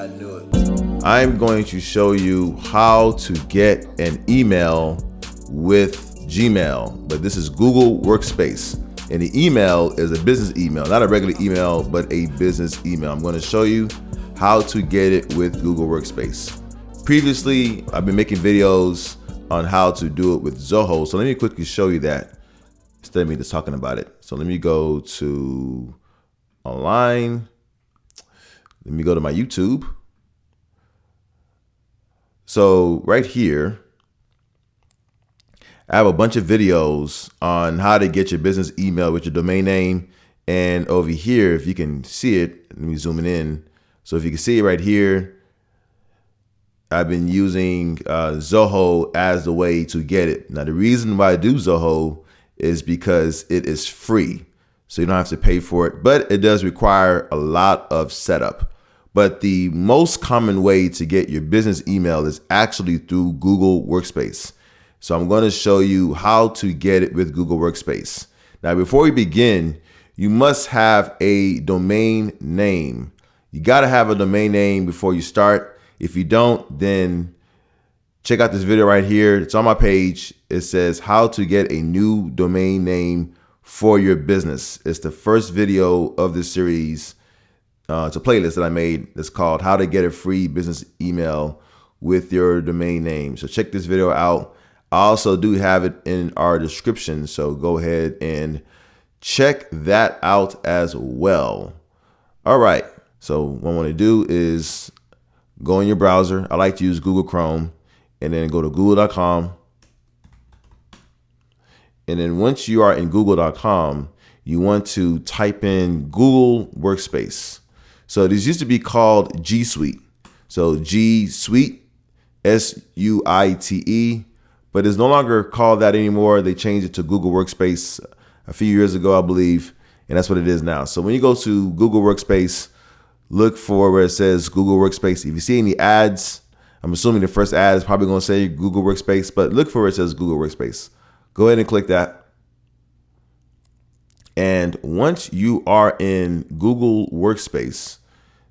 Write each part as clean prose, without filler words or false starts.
I knew it. I'm going to show you how to get an email with Gmail, but this is Google Workspace. And the email is a business email, not a regular email, but a business email. I'm going to show you how to get it with Google Workspace. Previously, I've been making videos on how to do it with Zoho. So let me quickly show you that instead of me just talking about it. So let me go to online. Let me go to my YouTube. So right here, I have a bunch of videos on how to get your business email with your domain name. And over here, if you can see it, let me zoom it in. So if you can see it right here, I've been using Zoho as the way to get it. Now, the reason why I do Zoho is because it is free. So you don't have to pay for it, but it does require a lot of setup. But the most common way to get your business email is actually through Google Workspace. So I'm going to show you how to get it with Google Workspace. Now, before we begin, you must have a domain name. You got to have a domain name before you start. If you don't, then check out this video right here. It's on my page. It says how to get a new domain name for your business. It's the first video of this series. It's a playlist that I made that's called How to Get a Free Business Email with Your Domain Name. So check this video out. I also do have it in our description. So go ahead and check that out as well. All right. So what I want to do is go in your browser. I like to use Google Chrome, and then go to google.com. And then once you are in google.com, you want to type in Google Workspace. So these used to be called G Suite. So G Suite, S-U-I-T-E, but it's no longer called that anymore. They changed it to Google Workspace a few years ago, I believe, and that's what it is now. So when you go to Google Workspace, look for where it says Google Workspace. If you see any ads, I'm assuming the first ad is probably going to say Google Workspace, but look for where it says Google Workspace. Go ahead and click that. And once you are in Google Workspace,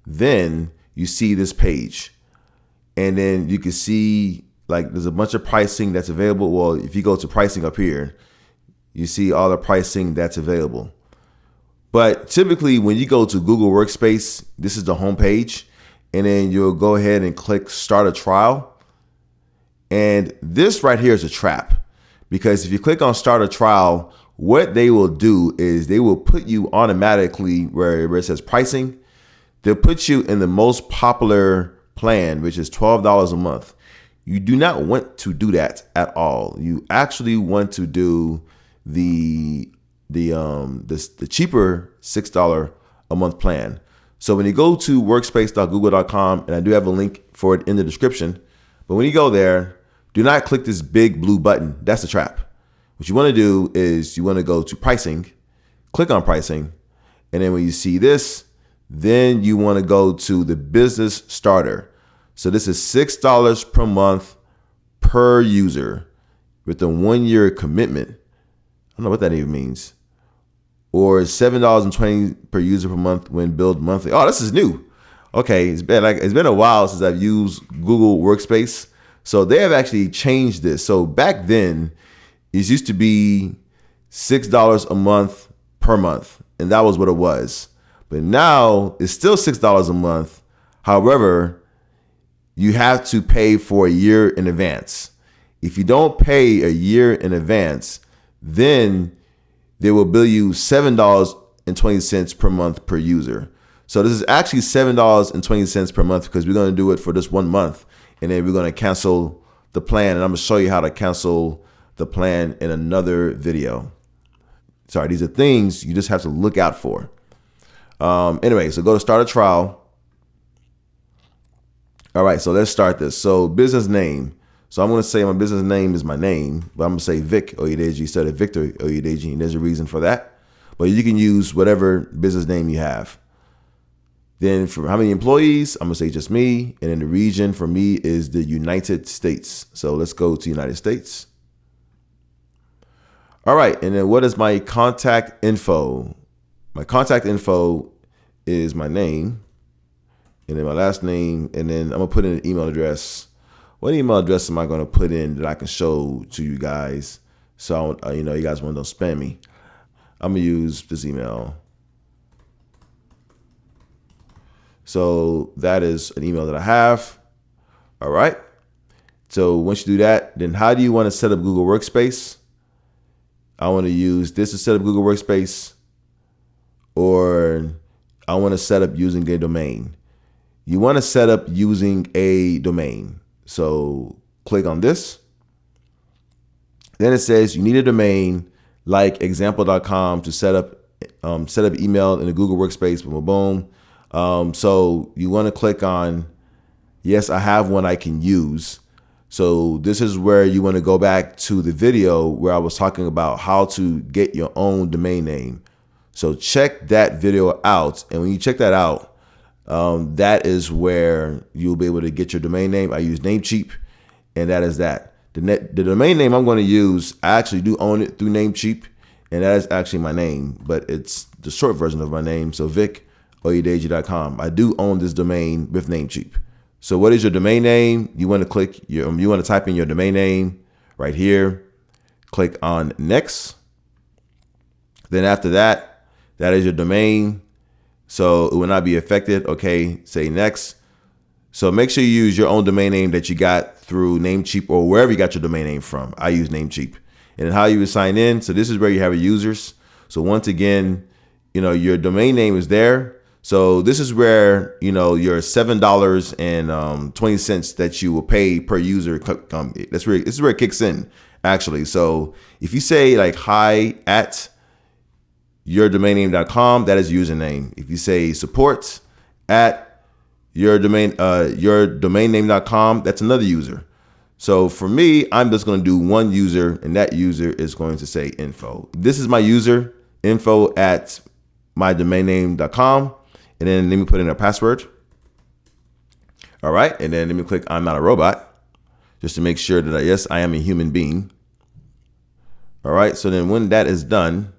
then you see this page. And then you can see like there's a bunch of pricing that's available. Well, if you go to pricing up here, you see all the pricing that's available. But typically when you go to Google Workspace, this is the home page, and then you'll go ahead and click start a trial. And this right here is a trap, because if you click on start a trial, what they will do is they will put you automatically where it says pricing. They'll put you in the most popular plan, which is $12 a month. You do not want to do that at all. You actually want to do the cheaper $6 a month plan. So when you go to workspace.google.com, and I do have a link for it in the description, but when you go there, do not click this big blue button. That's a trap. What you want to do is you want to go to pricing, click on pricing, and then when you see this, then you want to go to the business starter. So this is $6 per month per user with a 1-year commitment. I don't know what that even means. Or $7.20 per user per month when billed monthly. Oh, this is new. Okay, it's been a while since I've used Google Workspace. So they have actually changed this. So back then, it used to be $6 a month per month, and that was what it was. But now it's still $6 a month. However, you have to pay for a year in advance. If you don't pay a year in advance, then they will bill you $7.20 per month per user. So this is actually $7.20 per month, because we're going to do it for this 1 month, and then we're going to cancel the plan. And I'm going to show you how to cancel the plan in another video. Sorry, these are things you just have to look out for. Anyway, so go to start a trial. All right, so let's start this. So business name. So I'm going to say my business name is my name, but I'm going to say Vic Oyedeji instead of Victor Oyedeji, and there's a reason for that. But you can use whatever business name you have. Then for how many employees, I'm going to say just me. And then the region for me is the United States. So let's go to United States. All right, and then what is my contact info? My contact info is my name, and then my last name, and then I'm gonna put in an email address. What email address am I gonna put in that I can show to you guys? So you know, you guys won't spam me. I'm gonna use this email. So that is an email that I have. All right. So once you do that, then how do you want to set up Google Workspace? I want to use this to set up Google Workspace, or I want to set up using a domain. You want to set up using a domain. So click on this. Then it says you need a domain like example.com to set up email in the Google Workspace. Boom, boom, boom. So you want to click on, yes, I have one I can use. So this is where you want to go back to the video where I was talking about how to get your own domain name. So check that video out. And when you check that out, that is where you'll be able to get your domain name. I use Namecheap, and that is that. The domain name I'm going to use, I actually do own it through Namecheap, and that is actually my name, but it's the short version of my name. So vicoyedeji.com. I do own this domain with Namecheap. So what is your domain name? You want to click you want to type in your domain name right here. Click on next. Then after that, that is your domain. So it will not be affected. Okay, say next. So make sure you use your own domain name that you got through Namecheap or wherever you got your domain name from. I use Namecheap. And then how you would sign in. So this is where you have your users. So once again, you know, your domain name is there. So this is where, you know, your $7.20 that you will pay per user. This is where it kicks in, actually. So if you say like hi at yourdomainname.com, that is username. If you say support at yourdomainname.com, that's another user. So for me, I'm just going to do one user, and that user is going to say info. This is my user, info at mydomainname.com. And then let me put in a password. All right. And then let me click I'm not a robot, just to make sure that yes, I am a human being. All right. So then when that is done,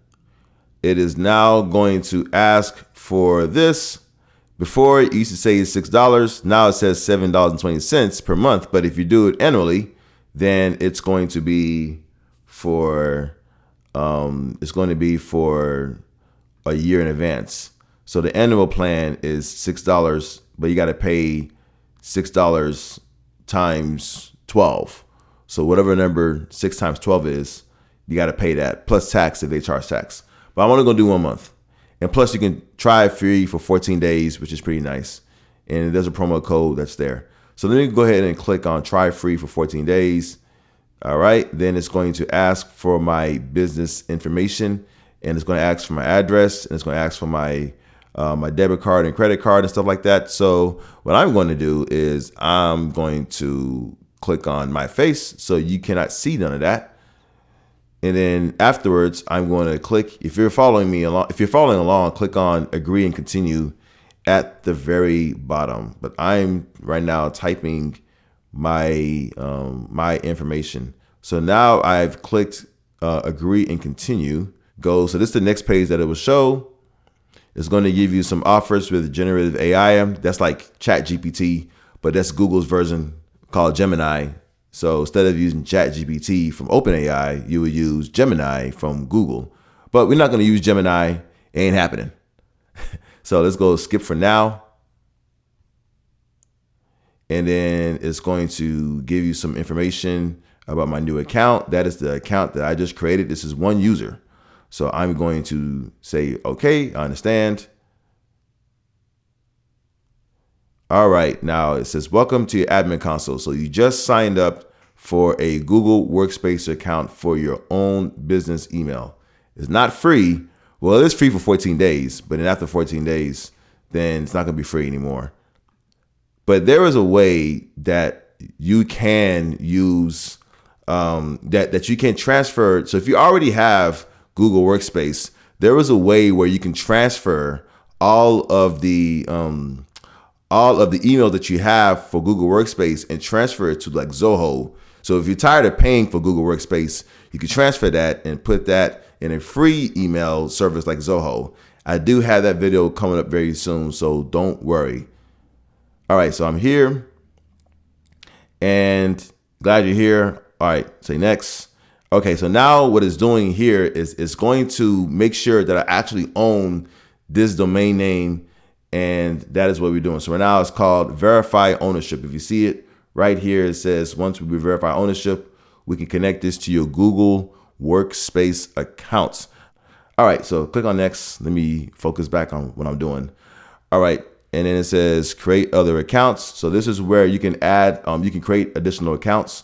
it is now going to ask for this. Before it used to say $6. Now it says $7.20 per month. But if you do it annually, then it's going to be for a year in advance. So the annual plan is $6, but you got to pay $6 times 12. So whatever number 6 times 12 is, you got to pay that plus tax if they charge tax. But I'm only going to do 1 month. And plus you can try it free for 14 days, which is pretty nice. And there's a promo code that's there. So then you can go ahead and click on try free for 14 days. All right. Then it's going to ask for my business information, and it's going to ask for my address, and it's going to ask for my debit card and credit card and stuff like that. So what I'm going to do is I'm going to click on my face so you cannot see none of that. And then afterwards, I'm going to click, if you're following along, click on agree and continue at the very bottom. But I'm right now typing my my information. So now I've clicked agree and continue. So this is the next page that it will show. It's going to give you some offers with generative AI. That's like ChatGPT, but that's Google's version called Gemini. So instead of using ChatGPT from OpenAI, you would use Gemini from Google. But we're not going to use Gemini. It ain't happening. So let's go skip for now. And then it's going to give you some information about my new account. That is the account that I just created. This is one user. So I'm going to say, okay, I understand. All right, now it says, welcome to your admin console. So you just signed up for a Google Workspace account for your own business email. It's not free. Well, it is free for 14 days, but then after 14 days, then it's not gonna be free anymore. But there is a way that you can use, that you can transfer. So if you already have Google Workspace, there is a way where you can transfer all of the email that you have for Google Workspace and transfer it to like Zoho. So if you're tired of paying for Google Workspace, you can transfer that and put that in a free email service like Zoho. I do have that video coming up very soon, so don't worry. All right, so I'm here and glad you're here. All right, say next. Okay, so now what it's doing here is it's going to make sure that I actually own this domain name, and that is what we're doing. So right now it's called verify ownership. If you see it right here, it says once we verify ownership, we can connect this to your Google Workspace accounts. All right, so click on next. Let me focus back on what I'm doing. All right, and then it says create other accounts. So this is where you can add, you can create additional accounts.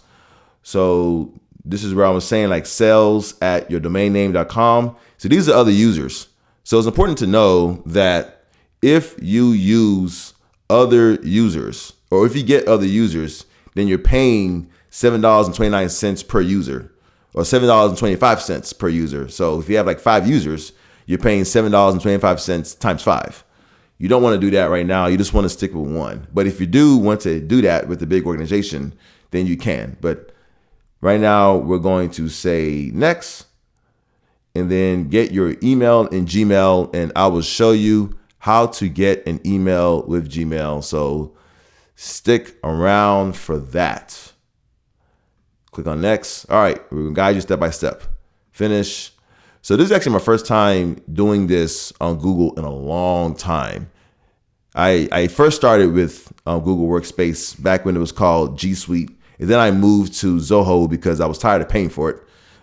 So this is where I was saying like sales@yourdomainname.com. So these are other users. So it's important to know that if you use other users, or if you get other users, then you're paying $7.29 per user, or $7.25 per user. So if you have like 5 users, you're paying $7.25 times 5. You don't want to do that right now. You just want to stick with one. But if you do want to do that with a big organization, then you can. But right now we're going to say next, and then get your email in Gmail, and I will show you how to get an email with Gmail. So stick around for that. Click on next. All right, we're gonna guide you step by step. Finish. So this is actually my first time doing this on Google in a long time. I first started with Google Workspace back when it was called G Suite, and then I moved to Zoho because I was tired of paying for it.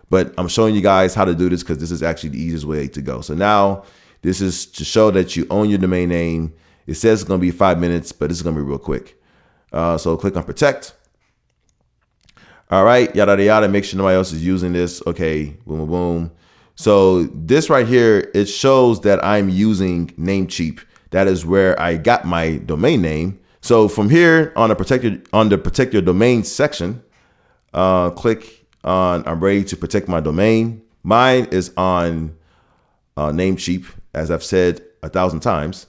But I'm showing you guys how to do this because this is actually the easiest way to go. So now this is to show that you own your domain name. It says it's gonna be 5 minutes, but this is gonna be real quick. So click on protect. All right, yada, yada, yada. Make sure nobody else is using this. Okay, boom, boom, boom. So this right here, it shows that I'm using Namecheap. That is where I got my domain name. So from here on the protect your domain section, click on I'm ready to protect my domain. Mine is on Namecheap, as I've said 1,000 times.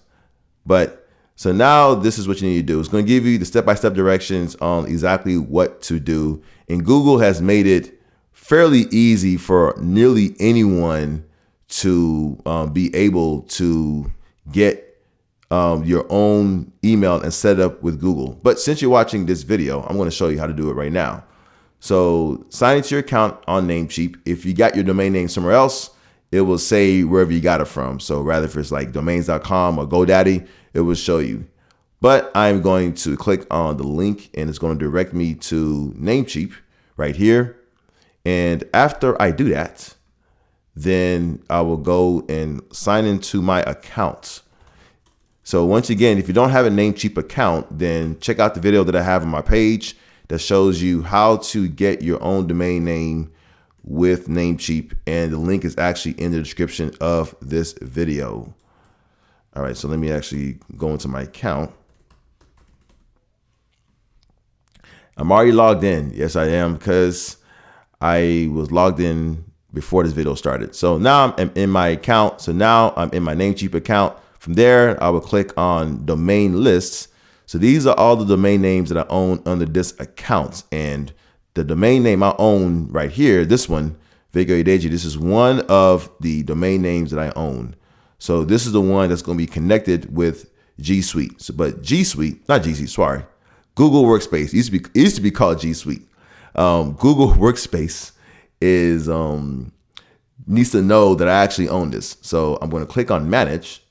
But so now this is what you need to do. It's going to give you the step-by-step directions on exactly what to do. And Google has made it fairly easy for nearly anyone to be able to get your own email and set it up with Google. But since you're watching this video, I'm going to show you how to do it right now. So sign into your account on Namecheap. If you got your domain name somewhere else, it will say wherever you got it from. So rather if it's like domains.com or GoDaddy, it will show you. But I'm going to click on the link and it's going to direct me to Namecheap right here. And after I do that, then I will go and sign into my account. So once again, if you don't have a Namecheap account, then check out the video that I have on my page that shows you how to get your own domain name with Namecheap. And the link is actually in the description of this video. All right, so let me actually go into my account. I'm already logged in. Yes, I am, because I was logged in before this video started. So now I'm in my account. So now I'm in my Namecheap account. From there, I will click on domain lists. So these are all the domain names that I own under this account. And the domain name I own right here, this one, Vigo Ideji, this is one of the domain names that I own. So this is the one that's going to be connected with G Suite. So, but G Suite, not G Suite, sorry, Google Workspace. It used to be called G Suite. Google Workspace is needs to know that I actually own this. So I'm going to click on manage.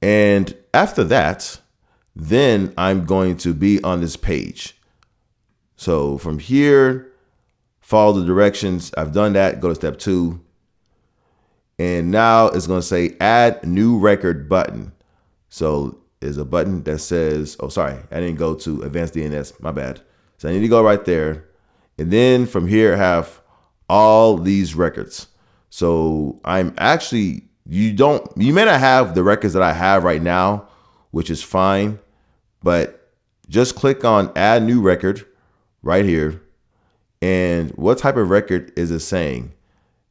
And after that, then I'm going to be on this page. So from here, follow the directions. I've done that. Go to step 2. And now it's going to say add new record button. So there's a button that says, oh, sorry, I didn't go to advanced DNS. My bad. So I need to go right there. And then from here, I have all these records. So I'm actually, you may not have the records that I have right now, which is fine, but just click on add new record right here. And what type of record is it saying?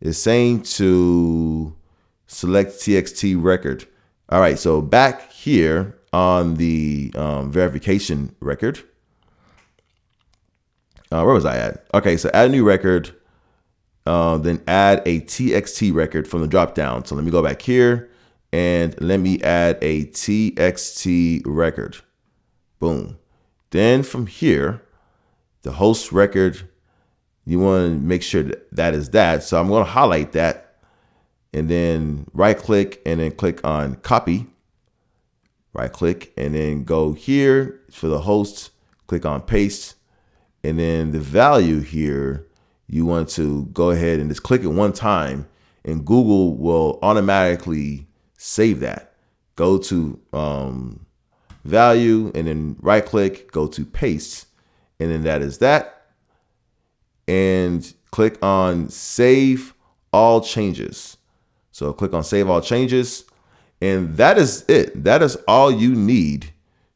It's saying to select TXT record. All right, so back here on the verification record, where was I at? Okay, so add a new record, then add a TXT record from the drop down. So let me go back here and let me add a TXT record. Boom. Then from here, the host record, you want to make sure that is that. So I'm going to highlight that and then right click and then click on copy. Right click and then go here for the host, click on paste. And then the value here, you want to go ahead and just click it one time and Google will automatically save that. Go to value and then right click, go to paste. And then that is that. And click on save all changes. So click on save all changes. And that is it. That is all you need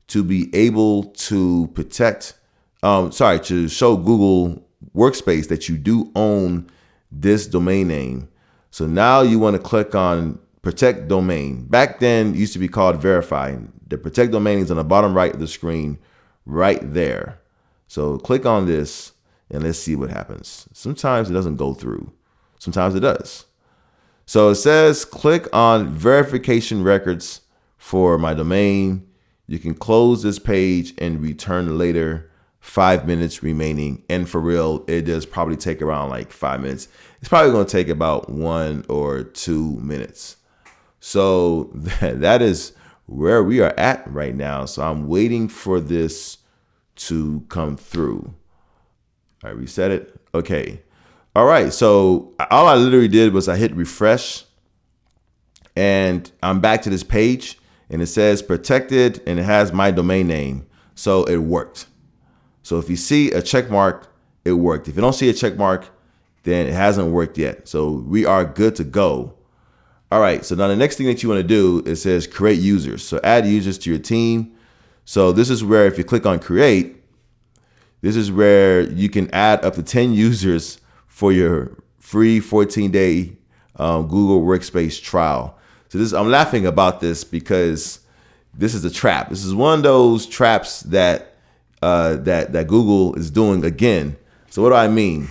to be able to protect, to show Google Workspace that you do own this domain name. So now you want to click on protect domain. Back then it used to be called verify. The protect domain is on the bottom right of the screen right there. So click on this and let's see what happens. Sometimes it doesn't go through. Sometimes it does. So it says click on verification records for my domain. You can close this page and return later. 5 minutes remaining. And for real, it does probably take around like 5 minutes. It's probably going to take about 1 or 2 minutes. So that is where we are at right now. So I'm waiting for this to come through. All right, reset it. Okay. All right. So all I literally did was I hit refresh and I'm back to this page and it says protected and it has my domain name. So it worked. So if you see a check mark, it worked. If you don't see a check mark, then it hasn't worked yet. So we are good to go. All right. So now the next thing that you want to do, it says create users. So add users to your team. So this is where if you click on create, this is where you can add up to 10 users for your free 14-day Google Workspace trial. So I'm laughing about this because this is a trap. This is one of those traps that that Google is doing again. So what do I mean?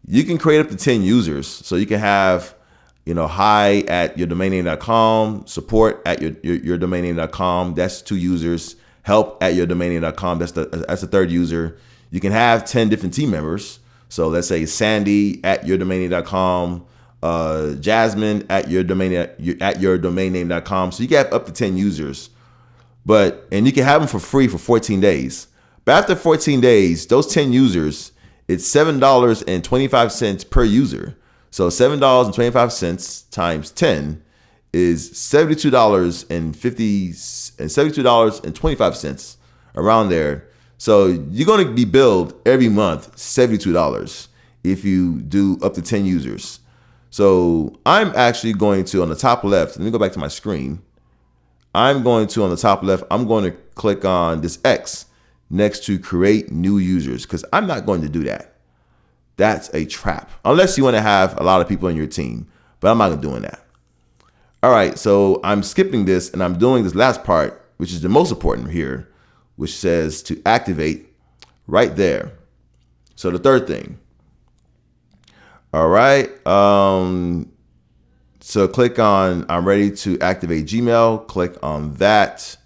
You can create up to 10 users. So you can have, hi at yourdomainname.com, support at yourdomainname.com. That's 2 users. Help at yourdomainname.com. That's the third user. You can have 10 different team members. So let's say Sandy at yourdomainname.com, Jasmine at yourdomainname.com. So you can have up to 10 users, and you can have them for free for 14 days. But after 14 days, those 10 users, it's $7.25 per user. So $7.25 times 10 is $72.25 around there. So you're going to be billed every month $72 if you do up to 10 users. So I'm actually going to, on the top left, let me go back to my screen. I'm going to, on the top left, I'm going to click on this X next to create new users because I'm not going to do that. That's a trap. Unless you want to have a lot of people in your team, but I'm not doing that. All right, so I'm skipping this and I'm doing this last part, which is the most important here, which says to activate right there. So the third thing. All right. So click on I'm ready to activate Gmail. Click on that.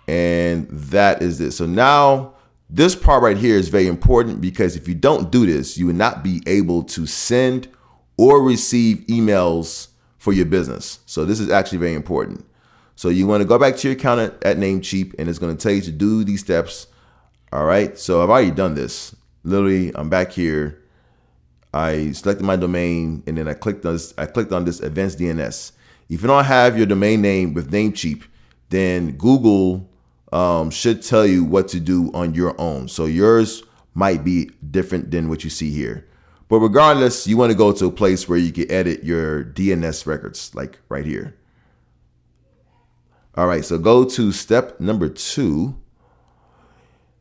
And that is it. So now this part right here is very important because if you don't do this, you will not be able to send or receive emails for your business. So this is actually very important. So you want to go back to your account at Namecheap and it's going to tell you to do these steps. All right. So I've already done this. Literally, I'm back here. I selected my domain and then I clicked on this advanced DNS. If you don't have your domain name with Namecheap, then Google should tell you what to do on your own. So yours might be different than what you see here. But regardless, you want to go to a place where you can edit your DNS records, like right here. All right, so go to step number 2.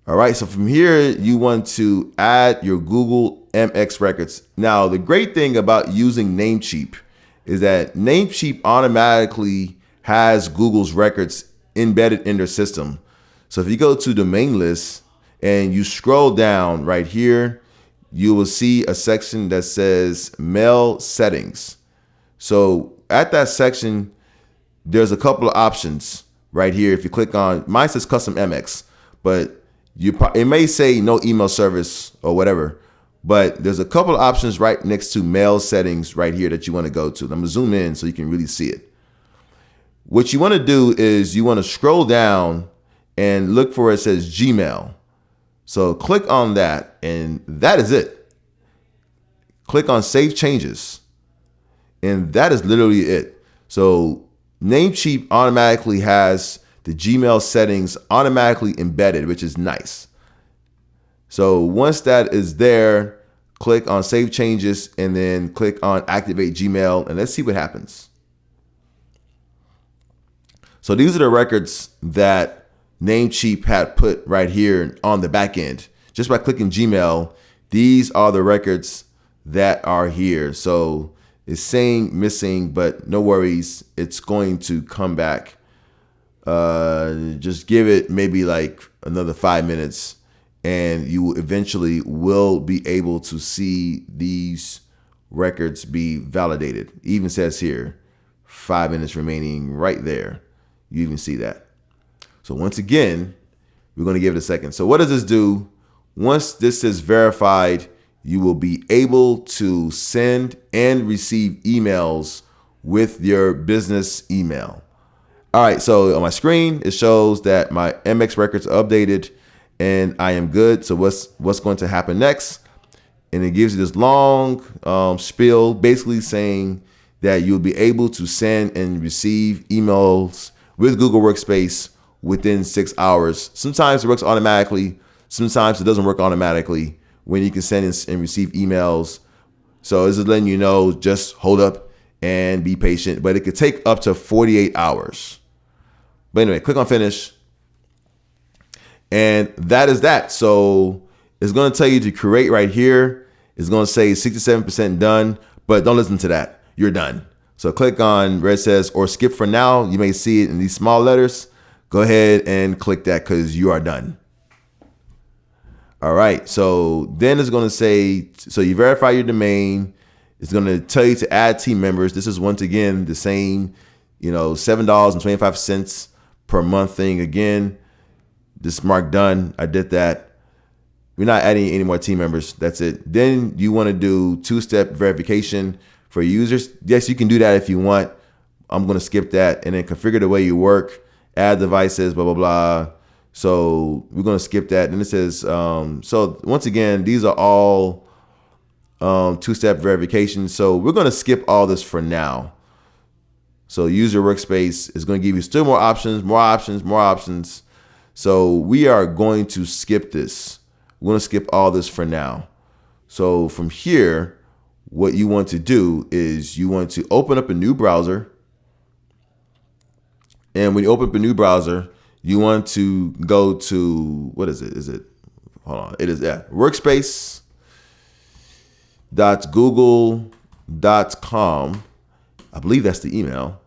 All right, so from here, you want to add your Google MX records. Now, the great thing about using Namecheap is that Namecheap automatically has Google's records embedded in their system. So if you go to domain list and you scroll down right here, you will see a section that says mail settings. So at that section, there's a couple of options right here. If you click on, mine says custom MX, but it may say no email service or whatever, but there's a couple of options right next to mail settings right here that you want to go to. I'm gonna zoom in so you can really see it. What you want to do is you want to scroll down and look for where it says Gmail. So click on that, and that is it. Click on Save Changes, and that is literally it. So Namecheap automatically has the Gmail settings automatically embedded, which is nice. So once that is there, click on Save Changes and then click on Activate Gmail, and let's see what happens. So these are the records that Namecheap had put right here on the back end. Just by clicking Gmail, these are the records that are here. So it's saying missing, but no worries. It's going to come back. Just give it maybe like another 5 minutes and you eventually will be able to see these records be validated. It even says here, 5 minutes remaining right there. You even see that. So once again, we're going to give it a second. So what does this do? Once this is verified, you will be able to send and receive emails with your business email. All right, so on my screen, it shows that my MX records are updated and I am good. So what's going to happen next? And it gives you this long spiel basically saying that you'll be able to send and receive emails with Google Workspace within 6 hours. Sometimes it works automatically. Sometimes it doesn't work automatically when you can send and receive emails. So this is letting you know, just hold up and be patient, but it could take up to 48 hours. But anyway, click on finish. And that is that. So it's going to tell you to create right here. It's going to say 67% done, but don't listen to that. You're done. So click on where it says or skip for now. You may see it in these small letters. Go ahead and click that because you are done. All right. So then it's going to say, so you verify your domain. It's going to tell you to add team members. This is once again the same, $7.25 per month thing. Again, just mark done. I did that. We're not adding any more team members. That's it. Then you want to do two-step verification for users. Yes, you can do that if you want. I'm going to skip that and then configure the way you work, add devices, blah, blah, blah. So we're going to skip that. And it says, so once again, these are all two-step verification. So we're going to skip all this for now. So user workspace is going to give you still more options, more options, more options. So we are going to skip this. We're going to skip all this for now. So from here, what you want to do is you want to open up a new browser. And when you open up a new browser, you want to go to, what is it? Hold on. It is workspace.google.com. I believe that's the email.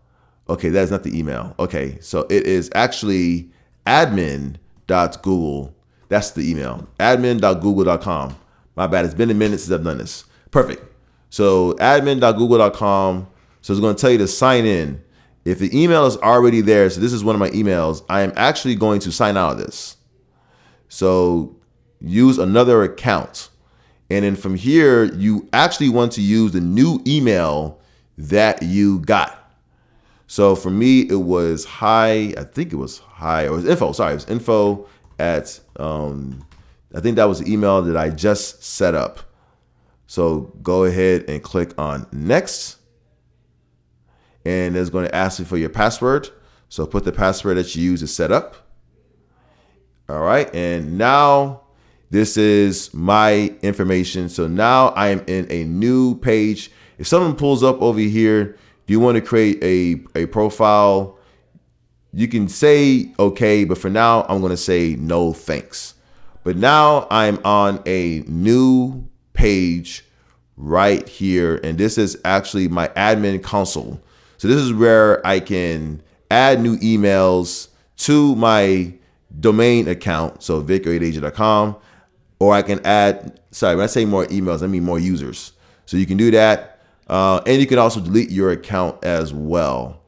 Okay, that is not the email. Okay, so it is actually admin.google. That's the email. admin.google.com. My bad. It's been a minute since I've done this. Perfect. So admin.google.com. So it's going to tell you to sign in. If the email is already there, so this is one of my emails, I am actually going to sign out of this. So use another account. And then from here, you actually want to use the new email that you got. So for me, it was info. Sorry, it was info at, I think that was the email that I just set up. So go ahead and click on next. And it's going to ask you for your password. So put the password that you use to set up. All right. And now this is my information. So now I am in a new page. If someone pulls up over here, do you want to create a profile? You can say okay, but for now, I'm going to say no thanks. But now I'm on a new page right here. And this is actually my admin console. So this is where I can add new emails to my domain account. So vic88agent.com, or I can add, sorry, when I say more emails, I mean more users. So you can do that. And you can also delete your account as well.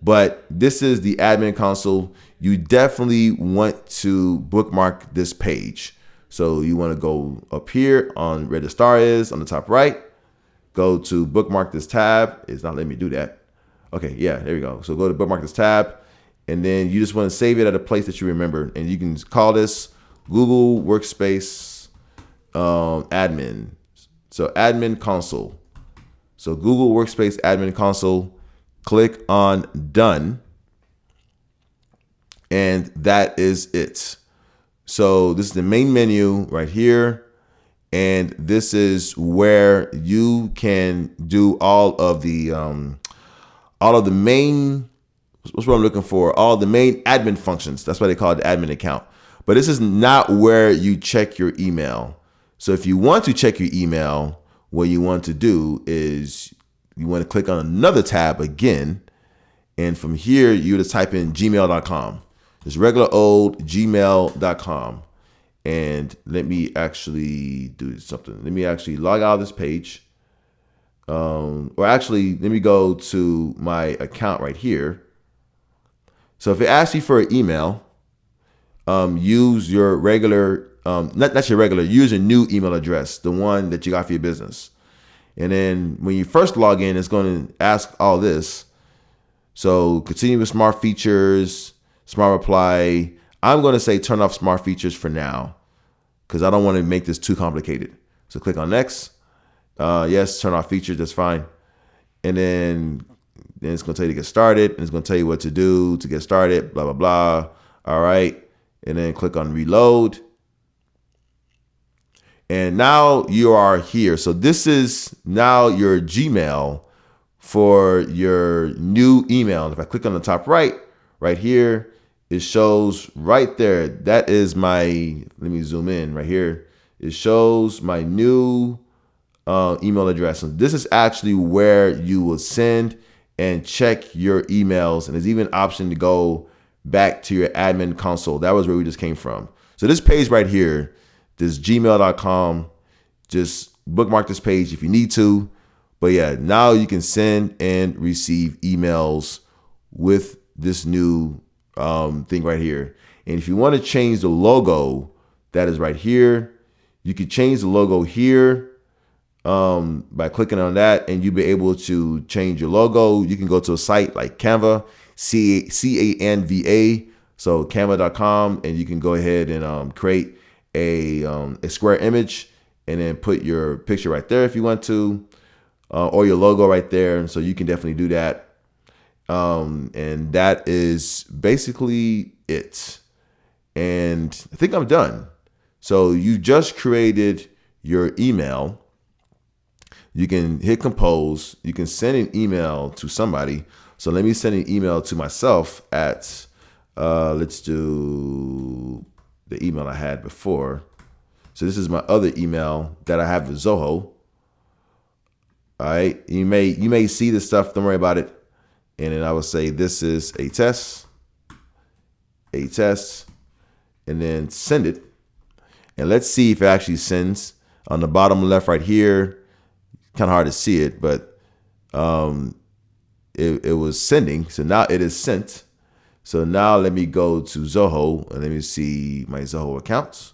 But this is the admin console. You definitely want to bookmark this page. So you want to go up here on where the star is on the top right. Go to bookmark this tab. It's not letting me do that. Okay, yeah, there we go. So go to bookmark this tab. And then you just want to save it at a place that you remember. And you can call this Google Workspace admin. So admin console. So Google Workspace admin console. Click on done. And that is it. So this is the main menu right here. And this is where you can do all of the main, what's what I'm looking for? All the main admin functions. That's why they call it the admin account. But this is not where you check your email. So if you want to check your email, what you want to do is you want to click on another tab again. And from here, you just type in gmail.com. Just regular old gmail.com. And let me actually do something. Let me actually log out of this page. Or actually, let me go to my account right here. So if it asks you for an email, use your regular, not your regular, use your new email address, the one that you got for your business. And then when you first log in, it's going to ask all this. So continue with smart features, smart reply. I'm going to say turn off smart features for now because I don't want to make this too complicated. So click on next. Yes, turn off features. That's fine. And then it's going to tell you to get started. And it's going to tell you what to do to get started, blah, blah, blah. All right. And then click on reload. And now you are here. So this is now your Gmail for your new email. If I click on the top right here, it shows right there. That is my, let me zoom in right here. It shows my new email address. And this is actually where you will send and check your emails. And there's even an option to go back to your admin console. That was where we just came from. So this page right here, this gmail.com, just bookmark this page if you need to. But yeah, now you can send and receive emails with this new thing right here. And if you want to change the logo, that is right here. You can change the logo here by clicking on that, and you'll be able to change your logo. You can go to a site like Canva, Canva, so canva.com, and you can go ahead and create a square image and then put your picture right there if you want to, or your logo right there. And so you can definitely do that. And that is basically it. And I think I'm done. So you just created your email. You can hit compose. You can send an email to somebody. So let me send an email to myself at, let's do the email I had before. So this is my other email that I have with Zoho. All right. You may see this stuff. Don't worry about it. And then I would say this is a test, and then send it. And let's see if it actually sends. On the bottom left right here, kind of hard to see it, but it was sending. So now it is sent. So now let me go to Zoho and let me see my Zoho accounts.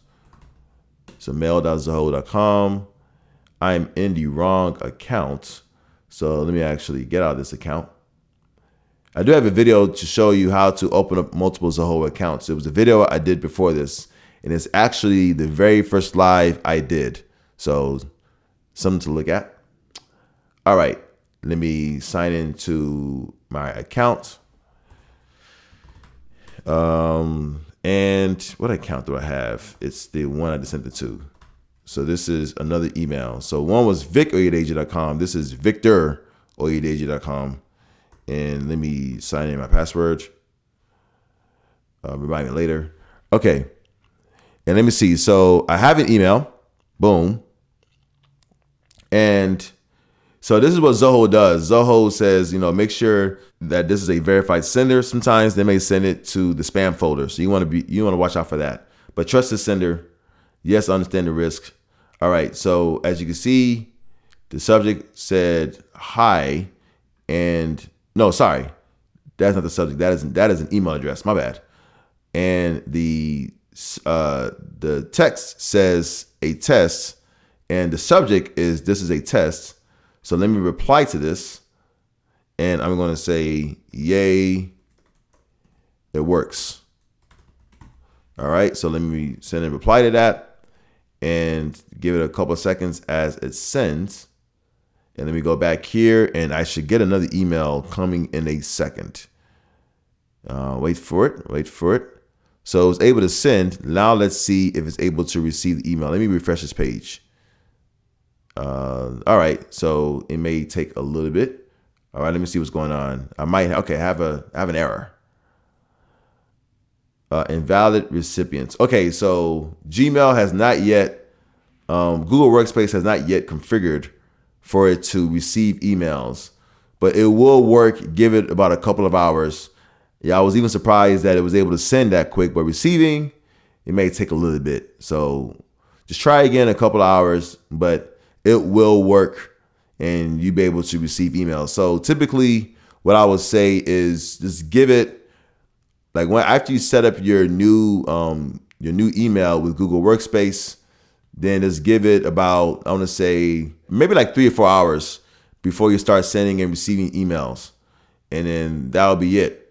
So mail.zoho.com. I'm in the wrong account. So let me actually get out of this account. I do have a video to show you how to open up multiple Zoho accounts. It was a video I did before this, and it's actually the very first live I did. So something to look at. All right, let me sign into my account. And what account do I have? It's the one I just sent it to. So this is another email. So one was vic@oyedeji.com. This is victor@oyedeji.com. And let me sign in my password. Remind me later. Okay. And let me see. So I have an email. Boom. And so this is what Zoho does. Zoho says, make sure that this is a verified sender. Sometimes they may send it to the spam folder. So you want to watch out for that. But trust the sender. Yes, understand the risk. All right. So as you can see, the subject said hi, and no, sorry. That's not the subject. That is an email address. My bad. And the text says a test, and the subject is this is a test. So let me reply to this, and I'm going to say, yay, it works. All right. So let me send a reply to that and give it a couple of seconds as it sends. And let me go back here, and I should get another email coming in a second. Wait for it. So it's able to send. Now let's see if it's able to receive the email. Let me refresh this page. All right, so it may take a little bit. All right, let me see what's going on. I might have an error. Invalid recipients. Okay, so Gmail has not yet, Google Workspace has not yet configured for it to receive emails, but it will work. Give it about a couple of hours. Yeah, I was even surprised that it was able to send that quick, but receiving, it may take a little bit. So just try again in a couple of hours, but it will work and you'll be able to receive emails. So typically what I would say is just give it, like after you set up your new email with Google Workspace, then just give it about, I want to say maybe like 3 or 4 hours before you start sending and receiving emails. And then that'll be it.